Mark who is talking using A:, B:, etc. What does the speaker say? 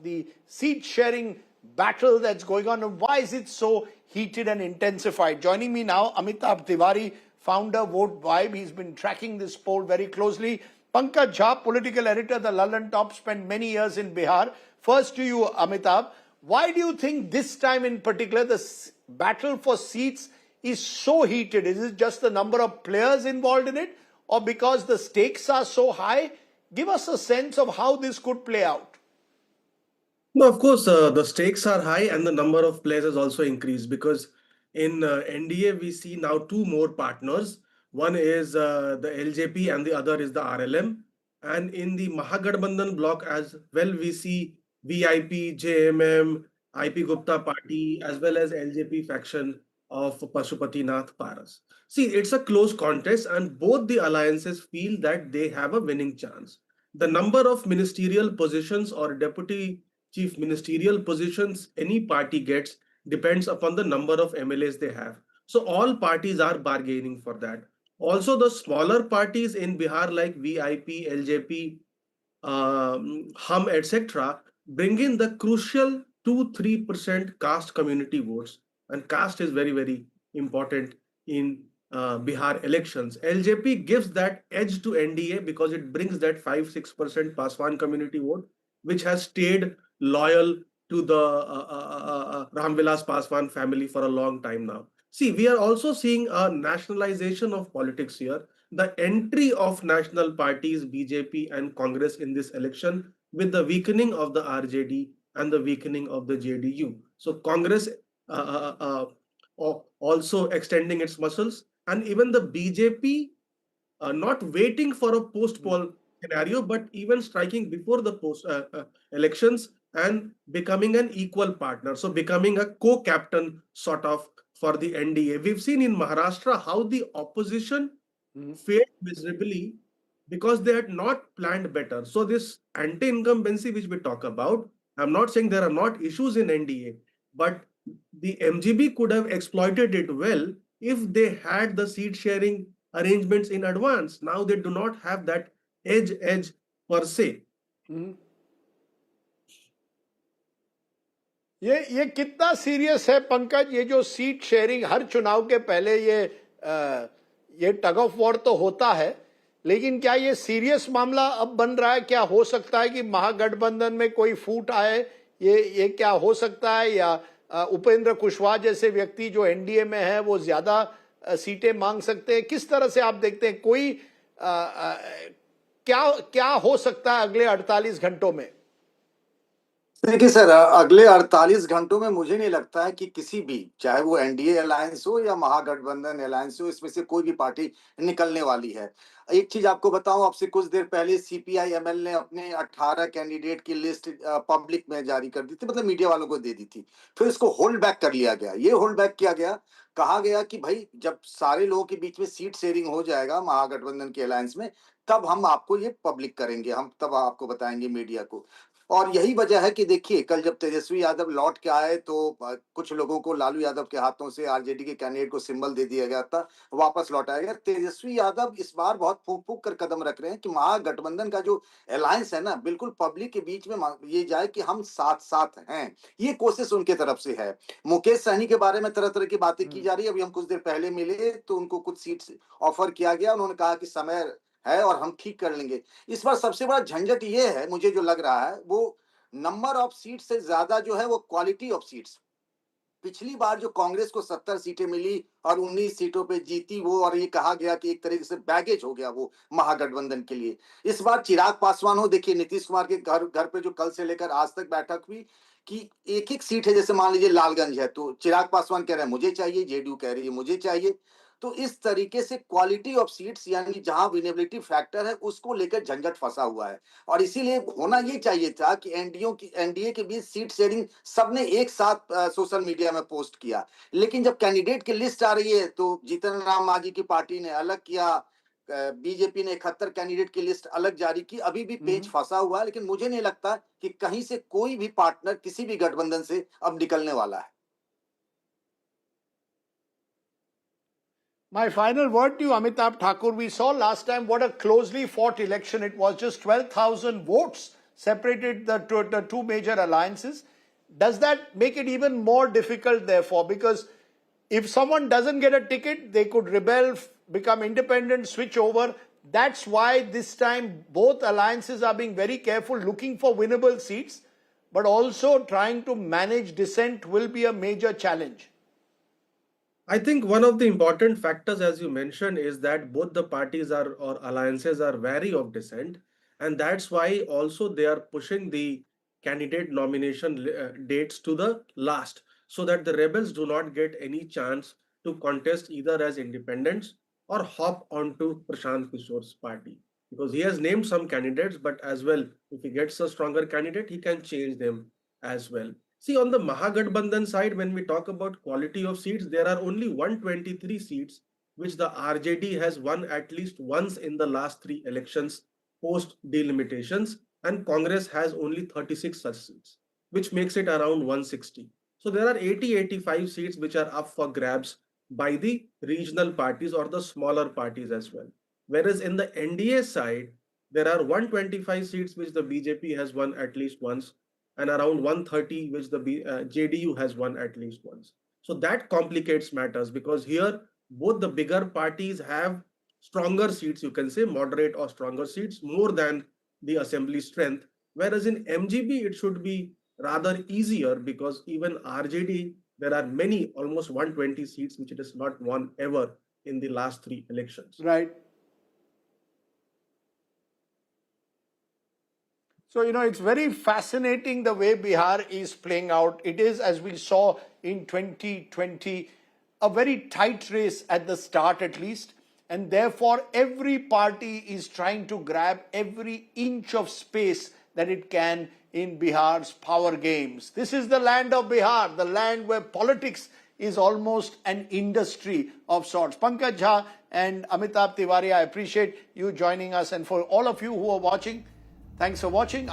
A: the seat sharing battle that's going on, and why is it so heated and intensified? Joining me now, Amitabh Tiwari, founder, Vote Vibe. He's been tracking this poll very closely. Pankaj Jha, political editor, the London Top, spent many years in Bihar. First to you, Amitabh. Why do you think this time in particular the battle for seats is so heated? Is it just the number of players involved in it, or because the stakes are so high? Give us a sense of how this could play out.
B: No, of course, the stakes are high and the number of players has also increased because in NDA we see now two more partners. One is the LJP and the other is the RLM. And in the Mahagatbandhan bloc as well, we see VIP, JMM, IP Gupta party as well as LJP faction of Pashupati Nath Paras. See, it's a close contest and both the alliances feel that they have a winning chance. The number of ministerial positions or deputy chief ministerial positions any party gets depends upon the number of MLAs they have. So all parties are bargaining for that. Also, the smaller parties in Bihar like VIP, LJP, Hum, etc., bring in the crucial 2-3% caste community votes. And caste is very, very important in Bihar elections. LJP gives that edge to NDA because it brings that 5-6% Paswan community vote, which has stayed loyal to the Ramvilas Paswan family for a long time now. See, we are also seeing a nationalization of politics here. The entry of national parties, BJP and Congress in this election with the weakening of the RJD and the weakening of the JDU. So Congress also extending its muscles, and even the BJP not waiting for a post-poll scenario, but even striking before the post elections and becoming an equal partner. So becoming a co-captain sort of for the NDA. We've seen in Maharashtra how the opposition failed miserably because they had not planned better. So this anti-incumbency which we talk about, I'm not saying there are not issues in NDA, but the MGB could have exploited it well if they had the seat sharing arrangements in advance. Now they do not have that edge per se.
A: ये कितना serious है पंकज? ये जो seat sharing her चुनाव के पहले ये tug of war तो होता है, लेकिन क्या ये सीरियस मामला अब बन रहा है? क्या हो सकता है कि महागठबंधन में कोई फूट आए? ये क्या हो सकता है? या उपेंद्र कुशवाहा जैसे व्यक्ति जो एनडीए में है वो ज्यादा सीटें मांग सकते हैं? किस तरह से आप देखते हैं? कोई क्या हो सकता है अगले 48 घंटों में?
C: देखिए सर, अगले 48 घंटों में मुझे नहीं लगता है कि किसी भी, चाहे वो एनडीए अलायंस हो या महागठबंधन अलायंस हो, इसमें से कोई भी पार्टी निकलने वाली है। एक चीज आपको बताऊं, आपसे कुछ देर पहले सीपीआई एमएल ने अपने 18 कैंडिडेट की लिस्ट पब्लिक में जारी कर दी थी, मतलब मीडिया वालों को दे दी थी। फिर इसको होल्ड बैक कर लिया गया। ये होल्ड बैक किया गया, कहा गया कि भाई जब सारे लोगों के बीच में सीट शेयरिंग हो जाएगा महागठबंधन के अलायंस में, तब हम आपको ये पब्लिक करेंगे, हम तब आपको बताएंगे मीडिया को। और यही वजह है कि देखिए, कल जब तेजस्वी यादव लौट के आए तो कुछ लोगों को लालू यादव के हाथों से आरजेडी के कैंडिडेट को सिंबल दे दिया गया था, वापस लौटाया गया। तेजस्वी यादव इस बार बहुत फूंक फूंक कर कदम रख रहे हैं कि महागठबंधन का जो अलायंस है ना, बिल्कुल पब्लिक के बीच में ये जाए कि हम साथ साथ हैं। ये कोशिश उनके तरफ से है। मुकेश सहनी के बारे में तरह तरह की बातें की जा रही है। अभी हम कुछ देर पहले मिले तो उनको कुछ सीट्स ऑफर किया गया, उन्होंने कहा कि समय है और हम ठीक कर लेंगे। इस बार सबसे बड़ा झंझट ये है, मुझे जो लग रहा है, वो नंबर ऑफ सीट से ज्यादा जो है वो क्वालिटी ऑफ सीट्स। पिछली बार जो कांग्रेस को 70 सीटें मिली और 19 सीटों पे जीती वो, और ये कहा गया कि एक तरीके से बैगेज हो गया वो महागठबंधन के लिए। इस बार चिराग पासवान हो, देखिए नीतीश कुमार के घर पे जो कल से लेकर आज तक बैठक हुई कि एक एक सीट है, जैसे मान लीजिए लालगंज है तो चिराग पासवान कह रहे हैं मुझे चाहिए, जेडीयू कह रही है मुझे चाहिए। तो इस तरीके से क्वालिटी ऑफ सीट्स, यानी जहां विनेबिलिटी फैक्टर है, उसको लेकर झंझट फंसा हुआ है। और इसीलिए होना ये चाहिए था कि एनडीए के बीच सीट शेयरिंग सबने एक साथ सोशल मीडिया में पोस्ट किया। लेकिन जब कैंडिडेट की लिस्ट आ रही है तो जीतन राम मांझी की पार्टी ने अलग किया, बीजेपी ने 71 कैंडिडेट की लिस्ट अलग जारी की। अभी भी पेच फंसा हुआ है, लेकिन मुझे नहीं लगता कि कहीं से कोई भी पार्टनर किसी भी गठबंधन से अब निकलने वाला है।
A: My final word to you, Amitabh Thakur. We saw last time what a closely fought election it was. Just 12,000 votes separated the two major alliances. Does that make it even more difficult, therefore? Because if someone doesn't get a ticket, they could rebel, become independent, switch over. That's why this time both alliances are being very careful, looking for winnable seats, but also trying to manage dissent will be a major challenge.
B: I think one of the important factors, as you mentioned, is that both the parties are or alliances are wary of dissent, and that's why also they are pushing the candidate nomination dates to the last, so that the rebels do not get any chance to contest either as independents or hop onto Prashant Kishore's party, because he has named some candidates, but as well, if he gets a stronger candidate, he can change them as well. See, on the Mahagatbandhan side, when we talk about quality of seats, there are only 123 seats, which the RJD has won at least once in the last three elections post delimitations, and Congress has only 36 such seats, which makes it around 160. So there are 85 seats which are up for grabs by the regional parties or the smaller parties as well. Whereas in the NDA side, there are 125 seats which the BJP has won at least once, and around 130 which the JDU has won at least once. So that complicates matters, because here both the bigger parties have stronger seats, you can say moderate or stronger seats, more than the assembly strength. Whereas in MGB, it should be rather easier, because even RJD, there are many, almost 120 seats, which it has not won ever in the last three elections.
A: Right. So, it's very fascinating the way Bihar is playing out. It is, as we saw in 2020, a very tight race at the start at least. And therefore, every party is trying to grab every inch of space that it can in Bihar's power games. This is the land of Bihar, the land where politics is almost an industry of sorts. Pankaj Jha and Amitabh Tiwari, I appreciate you joining us. And for all of you who are watching, thanks for watching.